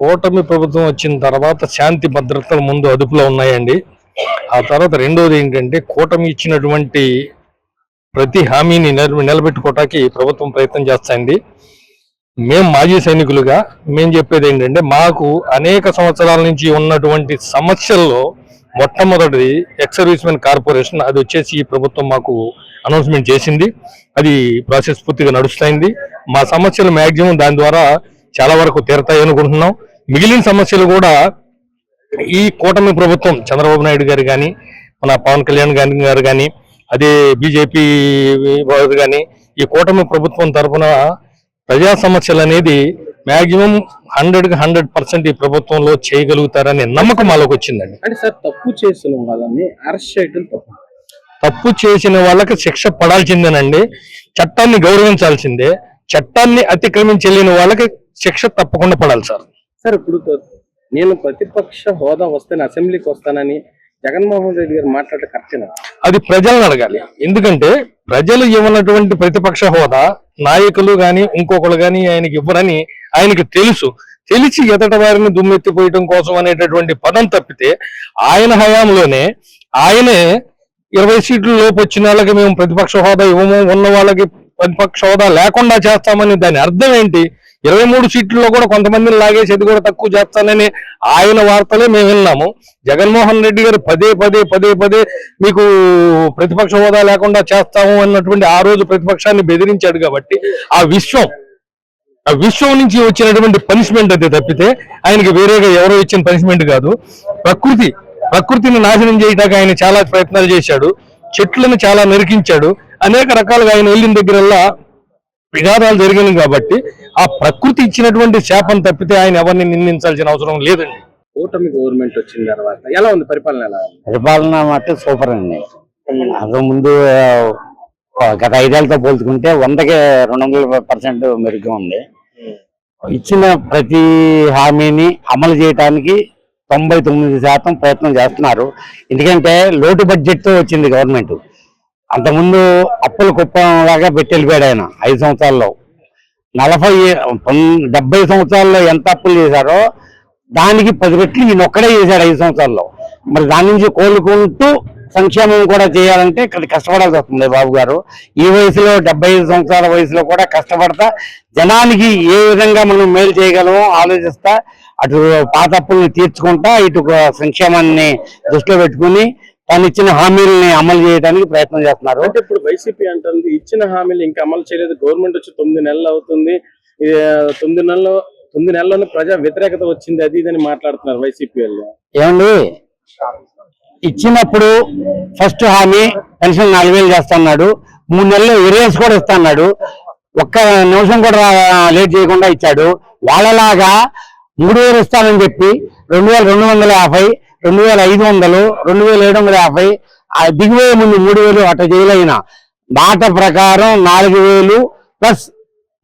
కూటమి ప్రభుత్వం వచ్చిన తర్వాత శాంతి భద్రతలు ముందు అదుపులో ఉన్నాయండి. ఆ తర్వాత రెండోది ఏంటంటే కూటమి ఇచ్చినటువంటి ప్రతి హామీని నిలబెట్టుకోవటానికి ప్రభుత్వం ప్రయత్నం చేస్తుంది. మేము మాజీ సైనికులుగా మేము చెప్పేది ఏంటంటే మాకు అనేక సంవత్సరాల నుంచి ఉన్నటువంటి సమస్యల్లో మొట్టమొదటిది ఎక్స్ సర్వీస్ మెన్ కార్పొరేషన్, అది వచ్చేసి ఈ ప్రభుత్వం మాకు అనౌన్స్మెంట్ చేసింది. అది ప్రాసెస్ పూర్తిగా నడుస్తుంది. మా సమస్యలు మ్యాక్సిమం దాని ద్వారా చాలా వరకు తీరతాయి అనుకుంటున్నాం. మిగిలిన సమస్యలు కూడా ఈ కూటమి ప్రభుత్వం చంద్రబాబు నాయుడు గారు కానీ, మన పవన్ కళ్యాణ్ గారు కానీ, అదే బీజేపీ వారు కానీ, ఈ కూటమి ప్రభుత్వం తరఫున ప్రజా సమస్యలు అనేది మ్యాక్సిమం 100% ఈ ప్రభుత్వంలో చేయగలుగుతారనే నమ్మకం వాళ్ళకి వచ్చిందండి. అంటే సార్, తప్పు చేసిన వాళ్ళని అరెస్ట్ చేయడం తప్పు చేసిన వాళ్ళకి శిక్ష పడాల్సిందేనండి. చట్టాన్ని గౌరవించాల్సిందే. చట్టాన్ని అతిక్రమించలేని వాళ్ళకి శిక్ష తప్పకుండా పడాలి సార్. సార్, ఇప్పుడు నేను ప్రతిపక్ష హోదా వస్తాను, అసెంబ్లీకి వస్తానని జగన్మోహన్ రెడ్డి గారు మాట్లాడే కరెక్టేనా? అది ప్రజలను అడగాలి. ఎందుకంటే ప్రజలు ఇవ్వనటువంటి ప్రతిపక్ష హోదా నాయకులు గాని ఇంకొకరు గాని ఆయనకి ఇవ్వరని ఆయనకి తెలిసి ఎదట వారిని దుమ్మెత్తిపోయటం కోసం అనేటటువంటి పదం తప్పితే ఆయన హయాంలోనే ఆయనే 20 సీట్ల లోపు వచ్చిన వాళ్ళకి మేము ప్రతిపక్ష హోదా ఇవ్వము, ఉన్న వాళ్ళకి ప్రతిపక్ష హోదా లేకుండా చేస్తామని దాని అర్థం ఏంటి? 23 సీట్లలో కూడా కొంతమందిని లాగేసి అది కూడా తక్కువ చేస్తానని ఆయన వార్తలే మేము విన్నాము. జగన్మోహన్ రెడ్డి గారు పదే మీకు ప్రతిపక్ష హోదా లేకుండా చేస్తాము అన్నటువంటి ఆ రోజు ప్రతిపక్షాన్ని బెదిరించాడు. కాబట్టి ఆ విశ్వం నుంచి వచ్చినటువంటి పనిష్మెంట్ అదే తప్పితే ఆయనకి వేరేగా ఎవరో ఇచ్చిన పనిష్మెంట్ కాదు. ప్రకృతిని నాశనం చేయడానికి ఆయన చాలా ప్రయత్నాలు చేశాడు. చెట్లను చాలా నరికించాడు. అనేక రకాలుగా ఆయన వెళ్ళిన దగ్గరల్లా విఘాతాలు జరిగినాయి. కాబట్టి ఆ ప్రకృతి ఇచ్చినటువంటి శాపం తప్పితే ఆయన ఎవరిని నిందించాల్సిన అవసరం లేదండి. కూటమి గవర్నమెంట్ వచ్చిన తర్వాత ఎలా ఉంది పరిపాలన? పరిపాలన మాత్రం సూపర్ అండి. అంతకు ముందు గత 5 ఏళ్లతో పోల్చుకుంటే 100కి 200% మెరుగ్గా ఉంది. ఇచ్చిన ప్రతి హామీని అమలు చేయడానికి 99% ప్రయత్నం చేస్తున్నారు. ఎందుకంటే లోటు బడ్జెట్ తో వచ్చింది గవర్నమెంట్. అంతకుముందు అప్పుల కుప్పం లాగా పెట్టి వెళ్ళిపోయాడు ఆయన 5 సంవత్సరాల్లో. 70 సంవత్సరాల్లో ఎంత అప్పులు చేశారో దానికి 10 రెట్లు ఈయన ఒక్కడే చేశాడు 5 సంవత్సరాల్లో. మరి దాని నుంచి కోలుకుంటూ సంక్షేమం కూడా చేయాలంటే కష్టపడాల్సి వస్తుంది బాబు గారు. ఈ వయసులో 75 సంవత్సరాల వయసులో కూడా కష్టపడతా జనానికి ఏ విధంగా మనం మేలు చేయగలమో ఆలోచిస్తా, అటు పాత అప్పుల్ని తీర్చుకుంటా, ఇటు సంక్షేమాన్ని దృష్టిలో పెట్టుకుని తను ఇచ్చిన హామీలని అమలు చేయడానికి ప్రయత్నం చేస్తున్నారు. అంటే ఇప్పుడు వైసీపీ అంటుంది ఇచ్చిన హామీలు ఇంకా అమలు చేయలేదు, గవర్నమెంట్ వచ్చి 9 నెలలు అవుతుంది, 9 నెలల్లోనే ప్రజా వ్యతిరేకత వచ్చింది, అది ఇదని మాట్లాడుతున్నారు వైసీపీ వాళ్ళు. ఏమండి, ఇచ్చినప్పుడు ఫస్ట్ హామీ పెన్షన్ 4000 చేస్తున్నాడు, 3 నెలలు ఎరియర్స్ కూడా ఇస్తున్నాడు, ఒక్క నిమిషం కూడా లేట్ చేయకుండా ఇచ్చాడు. వాళ్ళలాగా 3000 ఇస్తానని చెప్పి 2250, 2500, 2750 దిగిపోయే ముందు 3000 అట్లా చేయలేన మాట ప్రకారం 4000 ప్లస్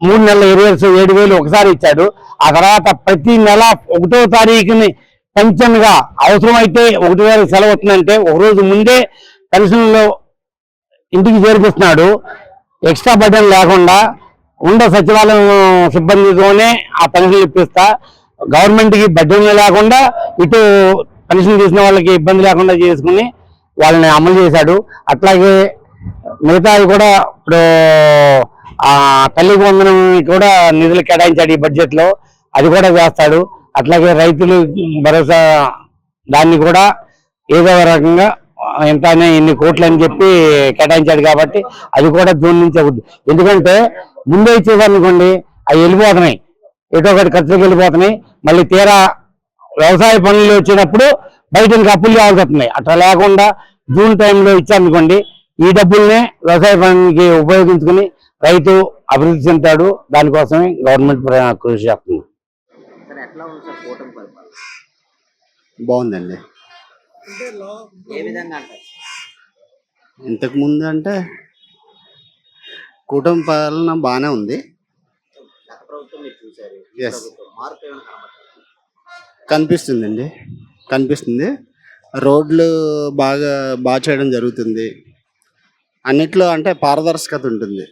3 నెలల ఎరియర్స్ 7000 ఒకసారి ఇచ్చాడు. ఆ తర్వాత ప్రతి నెల 1వ తారీఖుని పెన్షన్ గా అవసరమైతే 1000 సెలవు వస్తుందంటే ఒక రోజు ముందే పెన్షన్లో ఇంటికి చేర్పిస్తున్నాడు. ఎక్స్ట్రా బడ్జెట్ లేకుండా ఉండే సచివాలయం సిబ్బందితోనే ఆ పెన్షన్ ఇప్పిస్తా, గవర్నమెంట్ కి బడ్జెట్ లేకుండా ఇటు పెన్షన్ తీసిన వాళ్ళకి ఇబ్బంది లేకుండా చేసుకుని వాళ్ళని అమలు చేశాడు. అట్లాగే మిగతాది కూడా ఇప్పుడు ఆ తల్లికి వందనం కూడా నిధులు కేటాయించాడు ఈ బడ్జెట్ లో, అది కూడా చేస్తాడు. అట్లాగే రైతులు భరోసా దాన్ని కూడా ఏదో రకంగా ఎంత ఇన్ని కోట్లు అని చెప్పి కేటాయించాడు. కాబట్టి అది కూడా జూన్ నుంచి అవుద్ది. ఎందుకంటే ముందే ఇచ్చేదనుకోండి అవి వెళ్ళిపోతున్నాయి, ఎటో ఒకటి ఖర్చులకు వెళ్ళిపోతున్నాయి. మళ్ళీ తీరా వ్యవసాయ పనులు వచ్చినప్పుడు బయట ఇంకా అప్పులు కావాల్సి వస్తున్నాయి. అట్లా లేకుండా జూన్ టైంలో ఇచ్చారనుకోండి ఈ డబ్బుల్నే వ్యవసాయ పనికి ఉపయోగించుకుని రైతు అభివృద్ధి చెందుతాడు. దానికోసమే గవర్నమెంట్ కృషి చేస్తుంది. బాగుందండి. ఇంతకు ముందు అంటే కూటమి పాలన బాగానే ఉంది. కనిపిస్తుంది. రోడ్లు బాగా చేయడం జరుగుతుంది. అన్నిట్లో అంటే పారదర్శకత ఉంటుంది.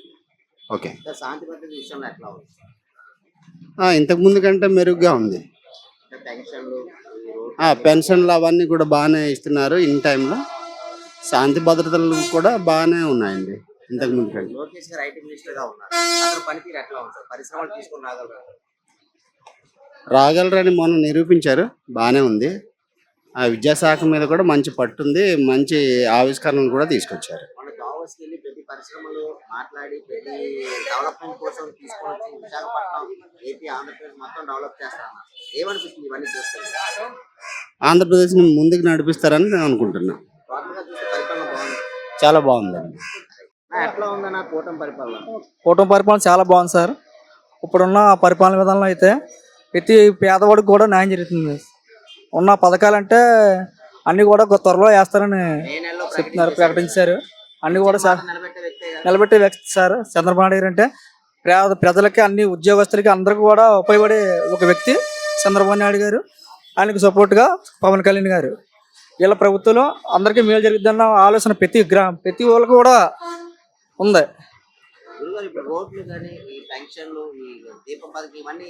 ఓకే, ఇంతకు ముందు కంటే మెరుగ్గా ఉంది. పెన్షన్లు పెన్షన్లు అవన్నీ కూడా బాగానే ఇస్తున్నారు ఇన్ టైంలో. శాంతి భద్రతలు కూడా బాగానే ఉన్నాయండి ఇంతకు ముందు కంటే. లోకేష్ గారు ఐటీ మినిస్టర్ గా ఉన్నారు. అతని పనితీరు ఎట్లా ఉంది సార్? పరిశ్రమలు తీసుకుని రాగలరు? రాగలరని మొన్న నిరూపించారు, బాగానే ఉంది. ఆ విద్యాశాఖ మీద కూడా మంచి పట్టుంది, మంచి ఆవిష్కరణలు కూడా తీసుకొచ్చారు. మన దావోస్కి వెళ్ళి ప్రతి పరిశ్రమలు మాట్లాడి ప్రతి డెవలప్మెంట్ కోసం తీసుకొని వచ్చి విశాఖపట్నం, ఏపీ, ఆంధ్రప్రదేశ్ మొత్తం డెవలప్ చేస్తాను. ఏమనిపిస్తుంది ఇవన్నీ చూస్తే? ఆంధ్రప్రదేశ్ని ముందుకు నడిపిస్తారని నేను అనుకుంటున్నాను. టోటల్గా చూస్తే పరిపాలన బాగుంది. చాలా బాగుందండి. ఎట్లా ఉందన్న కూటమి పరిపాలన? కూటమి పరిపాలన చాలా బాగుంది సార్. ఇప్పుడున్న పరిపాలన విధానంలో అయితే ప్రతి పేదవాడికి కూడా న్యాయం జరుగుతుంది. ఉన్న పథకాలంటే అన్ని కూడా త్వరలో వేస్తారని చెప్తున్నారు, ప్రకటించారు. అన్ని కూడా సార్ నిలబెట్టే వ్యక్తే కదా. నిలబెట్టే వ్యక్తి సార్ చంద్రబాబు నాయుడు గారు. అంటే ప్రజలకి, అన్ని ఉద్యోగస్తులకి, అందరికి కూడా ఉపయోగపడే ఒక వ్యక్తి చంద్రబాబు నాయుడు గారు. ఆయనకు సపోర్ట్గా పవన్ కళ్యాణ్ గారు. వీళ్ళ ప్రభుత్వంలో అందరికీ మేలు జరుగుతుందన్న ఆలోచన ప్రతి వాళ్ళకి కూడా ఉంది. గురుగారు, ఇప్పుడు రోడ్లు కానీ ఈ పెన్షన్లు, ఈ దీపం పథకం ఇవన్నీ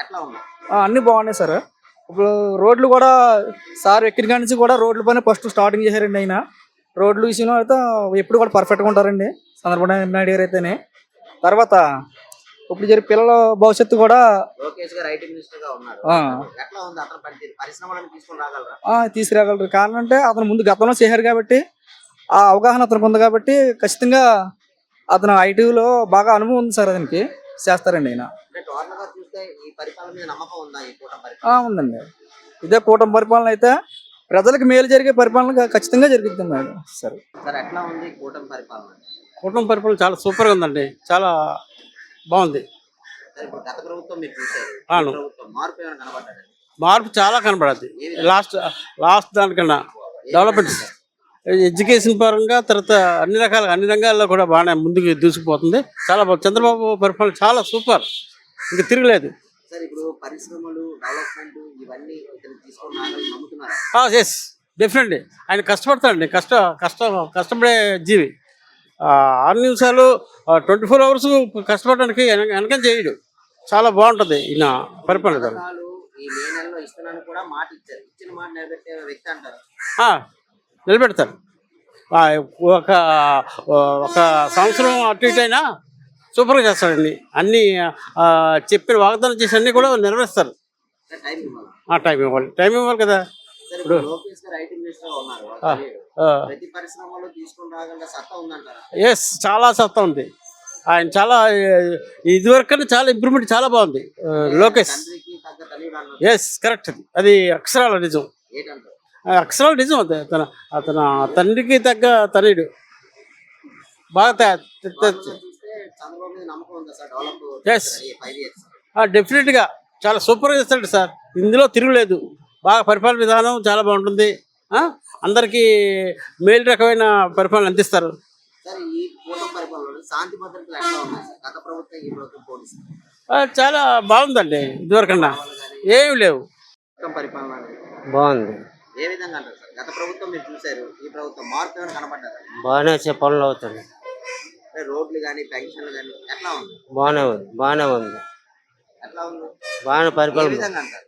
ఎట్లా ఉన్నాయి? అన్నీ బాగున్నాయి సార్. ఇప్పుడు రోడ్లు కూడా సార్ ఎక్కడి కాడి నుంచి కూడా రోడ్ల పైన ఫస్ట్ స్టార్టింగ్ చేశారండి. ఆయన రోడ్లు విషయంలో అయితే ఎప్పుడు కూడా పర్ఫెక్ట్గా ఉంటారండి చంద్రబాబు నాయుడు గారు అయితేనే. తర్వాత ఇప్పుడు జరిగే పిల్లల భవిష్యత్తు కూడా లోకేష్ గారు ఐటీ మినిస్టర్ గా ఉన్నారు. ఎట్లా ఉంది అతని పనితీరు? పరిశ్రమలను తీసుకొని రాగలరా? తీసుకురాగలరు. కారణం అంటే అతను ముందు గతంలో చేశారు కాబట్టి ఆ అవగాహన అతనికి ఉంది కాబట్టి ఖచ్చితంగా అతను ఐటీలో బాగా అనుభవం ఉంది సార్. అతనికి చేస్తారండి ఆయన. అంటే టోటల్ గా చూస్తే ఈ పరిపాలన మీద నమ్మకం ఉందా? ఈ కూటమి పరిపాలన ఉందండి. ఇదే కూటమి పరిపాలన అయితే ప్రజలకు మేలు జరిగే పరిపాలన ఖచ్చితంగా జరుగుతుంది మేడం. సరే సార్, ఎట్లా ఉంది కూటమి పరిపాలన? కుటుంబ పరిపాలన చాలా సూపర్గా ఉందండి, చాలా బాగుంది. సార్, ఇప్పుడు గత ప్రభుత్వం మీరు చూశారు. అవును. ప్రభుత్వం మార్పు ఏమైనా కనబడ్డారు? మార్పు చాలా కనబడద్ది. లాస్ట్ దానికన్నా డెవలప్మెంట్ ఎడ్యుకేషన్ పరంగా, తర్వాత అన్ని రంగాల్లో కూడా బాగానే ముందుకు దూసుకుపోతుంది. చాలా బాగుంది. చంద్రబాబు పరిపాలన చాలా సూపర్, ఇంకా తిరగలేదు. సార్, ఇప్పుడు పరిశ్రమలు, డెవలప్మెంట్ ఇవన్నీ తీసుకొని రాగలని నమ్ముతున్నారా? Yes, definitely. ఆయన కష్టపడతాడండి, కష్టపడే జీవి. 6 నిమిషాలు 24 hours కష్టపడడానికి వెనకం చేయడు. చాలా బాగుంటుంది ఈయన పరిపాలన. పథకాలు ఈ మే నెలలో ఇస్తున్నాను కూడా మాట ఇచ్చారు. ఇచ్చిన మాట నిలబెట్టే వ్యక్తి అంటారు. నిలబెడతారు. ఒక సంవత్సరం అటు ఇటు అయినా సూపర్గా చేస్తాడండి. అన్ని చెప్పిన వాగ్దానం చేసి అన్ని కూడా నెరవేరుస్తారు. టైం ఇవ్వాలి. టైం ఇవ్వాలి కదా. ఇప్పుడు లోకేష్ గారు ఐటీ మినిస్టర్ గా ఉన్నారు. ప్రతి పరిశ్రమలో తీసుకొని రాగల సత్తా ఉందంటారా? ఎస్, చాలా సత్తా ఉంది. ఆయన చాలా ఇదివరకు చాలా ఇంప్రూవ్మెంట్, చాలా బాగుంది లోకేష్. తండ్రికి తగ్గ తల్లిదండ్రులు అన్నారు. Yes, correct. అది అక్షరాల నిజం. ఏంటంటారు? అక్షరాల నిజం. అతను తండ్రికి తగ్గ తనయుడు. బాగా చూస్తే చంద్రబాబు మీద నమ్మకం ఉందా సార్? Develop yes, 5 years. డెఫినెట్గా చాలా సూపర్గా చేస్తాడు సార్. ఇందులో తిరుగులేదు. బాగా పరిపాలన విధానం చాలా బాగుంటుంది. అందరికీ మేలు రకమైన పరిపాలన అందిస్తారు. సార్, ఈ కూటమి పరిపాలనలో శాంతి భద్రతలు ఎట్లా ఉన్నాయి సార్? గత ప్రభుత్వం, ఈ ప్రభుత్వం పోలీసు చాలా బాగుందండి. ఇదివరకన్నా ఏమి లేవు. కూటమి పరిపాలన బాగుంది. ఏ విధంగా అంటారు సార్? గత ప్రభుత్వం మీరు చూశారు, ఈ ప్రభుత్వం మార్పు ఏమైనా కనపడ్డారా? బాగానే పనులు అవుతుంది. అంటే రోడ్లు కానీ, పెన్షన్లు కానీ ఎట్లా ఉంది? బాగానే ఉంది. ఎట్లా ఉంది? బాగానే ఏ పరిపాలన. విధంగా అంటారు?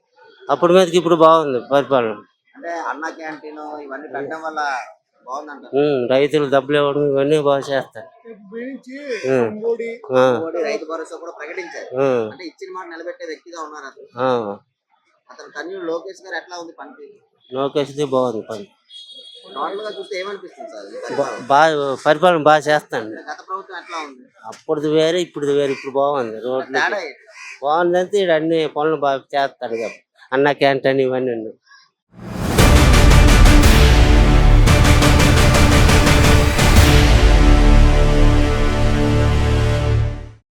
అప్పటి మీదకి ఇప్పుడు బాగుంది పరిపాలన. అంటే అన్న క్యాంటీన్ ఇవన్నీ పెట్టడం వల్ల బాగుందంటారు. రైతులు డబ్బులు ఇవ్వడం ఇవన్నీ బాగా చేస్తారు. మోడీ రైతు భరోసా కూడా ప్రకటించారు. అంటే ఇచ్చిన మాట నిలబెట్టే వ్యక్తిగా ఉన్నారు అతను. అతను తన్యుడు లోకేష్ గారు ఎట్లా ఉంది పనితీరు? లోకేష్ది బాగుంది పని. టోటల్ గా చూస్తే ఏమనిపిస్తుంది సార్? బాగా పరిపాలన బాగా చేస్తాను. గత ప్రభుత్వం ఎట్లా ఉంది? అప్పుడుది వేరే, ఇప్పుడుది వేరే. ఇప్పుడు బాగుంది. రోడ్లు తేడా బాగుందంటే ఇక్కడ అన్ని పనులు బాగా చేస్తాడు. అన్న క్యాంటీన్ ఇవన్నీ